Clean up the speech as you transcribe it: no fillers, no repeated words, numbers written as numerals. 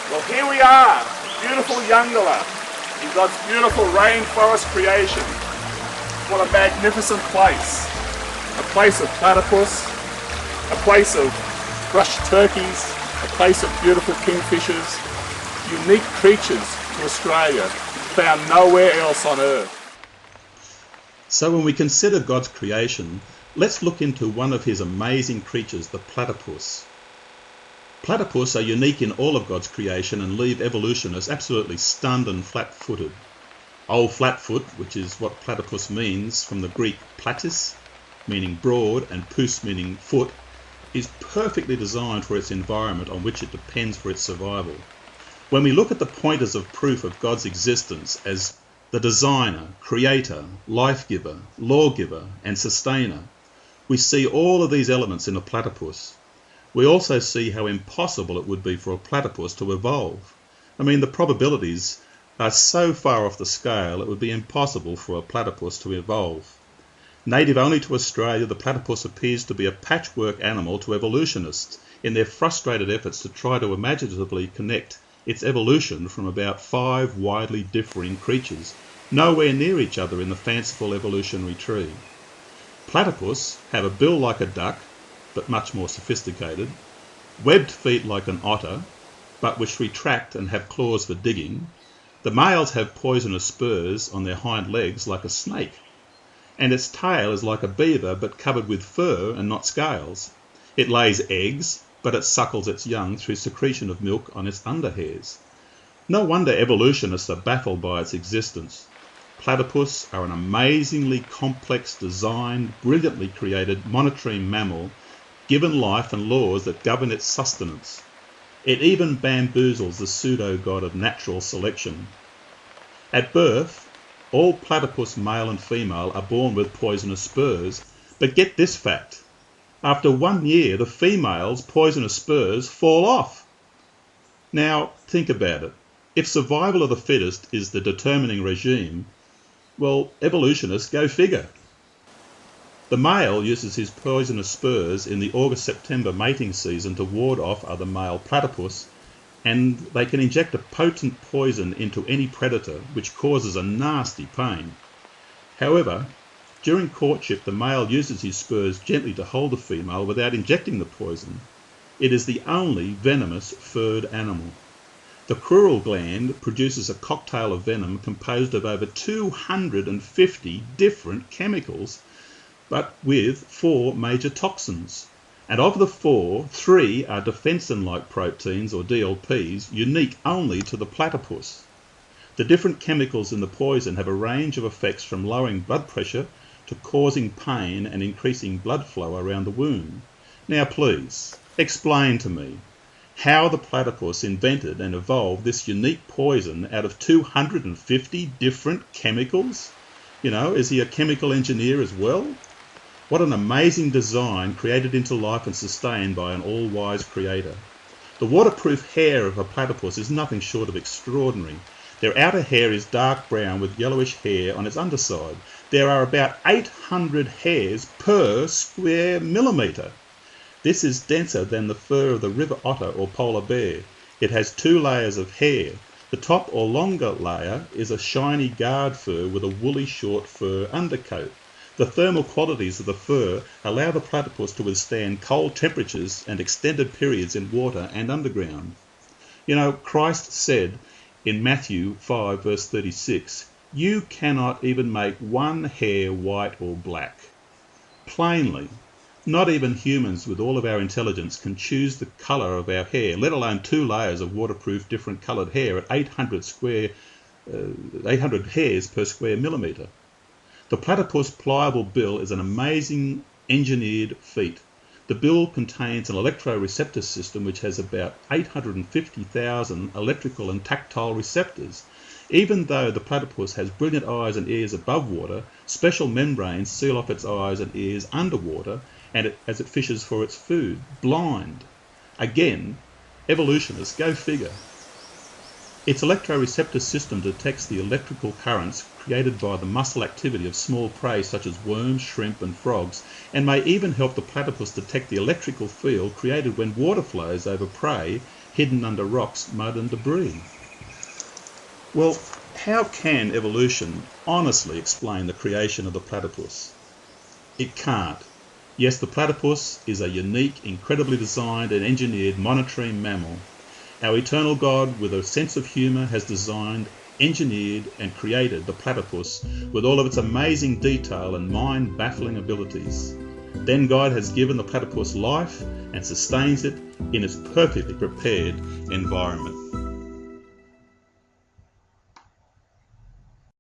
Well, here we are, beautiful Yongala, in God's beautiful rainforest creation. What a magnificent place. A place of platypus, a place of brushed turkeys, a place of beautiful kingfishers, unique creatures to Australia, found nowhere else on Earth. So when we consider God's creation, let's look into one of his amazing creatures, the platypus. Platypus are unique in all of God's creation and leave evolutionists absolutely stunned and flat-footed. Old flatfoot, which is what platypus means from the Greek platis, meaning broad, and pus meaning foot, is perfectly designed for its environment on which it depends for its survival. When we look at the pointers of proof of God's existence as the designer, creator, life-giver, lawgiver, and sustainer, we see all of these elements in a platypus. We also see how impossible it would be for a platypus to evolve. I mean, the probabilities are so far off the scale it would be impossible for a platypus to evolve. Native only to Australia, the platypus appears to be a patchwork animal to evolutionists in their frustrated efforts to try to imaginatively connect its evolution from about 5 widely differing creatures, nowhere near each other in the fanciful evolutionary tree. Platypus have a bill like a duck, but much more sophisticated, webbed feet like an otter, but which retract and have claws for digging. The males have poisonous spurs on their hind legs like a snake, and its tail is like a beaver but covered with fur and not scales. It lays eggs, but it suckles its young through secretion of milk on its underhairs. No wonder evolutionists are baffled by its existence. Platypus are an amazingly complex designed, brilliantly created monotreme mammal, given life and laws that govern its sustenance. It even bamboozles the pseudo-god of natural selection. At birth, all platypus male and female are born with poisonous spurs, but get this fact. After 1 year, the female's poisonous spurs fall off. Now, think about it. If survival of the fittest is the determining regime, well, evolutionists go figure. The male uses his poisonous spurs in the August-September mating season to ward off other male platypus, and they can inject a potent poison into any predator, which causes a nasty pain. However, during courtship, the male uses his spurs gently to hold the female without injecting the poison. It is the only venomous furred animal. The crural gland produces a cocktail of venom composed of over 250 different chemicals, but with 4 major toxins. And of the 4, 3 are defensin-like proteins, or DLPs, unique only to the platypus. The different chemicals in the poison have a range of effects from lowering blood pressure to causing pain and increasing blood flow around the wound. Now please, explain to me how the platypus invented and evolved this unique poison out of 250 different chemicals? You know, is he a chemical engineer as well? What an amazing design created into life and sustained by an all-wise creator. The waterproof hair of a platypus is nothing short of extraordinary. Their outer hair is dark brown with yellowish hair on its underside. There are about 800 hairs per square millimetre. This is denser than the fur of the river otter or polar bear. It has 2 layers of hair. The top or longer layer is a shiny guard fur with a woolly short fur undercoat. The thermal qualities of the fur allow the platypus to withstand cold temperatures and extended periods in water and underground. You know, Christ said in Matthew 5 verse 36, "You cannot even make one hair white or black." Plainly, not even humans with all of our intelligence can choose the colour of our hair, let alone 2 layers of waterproof different coloured hair at 800 hairs per square millimetre. The platypus pliable bill is an amazing engineered feat. The bill contains an electroreceptor system which has about 850,000 electrical and tactile receptors. Even though the platypus has brilliant eyes and ears above water, special membranes seal off its eyes and ears underwater and as it fishes for its food, blind. Again, evolutionists go figure. Its electroreceptor system detects the electrical currents created by the muscle activity of small prey such as worms, shrimp and frogs, and may even help the platypus detect the electrical field created when water flows over prey hidden under rocks, mud and debris. Well, how can evolution honestly explain the creation of the platypus? It can't. Yes, the platypus is a unique, incredibly designed and engineered monotremes mammal. Our eternal God, with a sense of humour, has designed, engineered and created the platypus with all of its amazing detail and mind-baffling abilities. Then God has given the platypus life and sustains it in its perfectly prepared environment.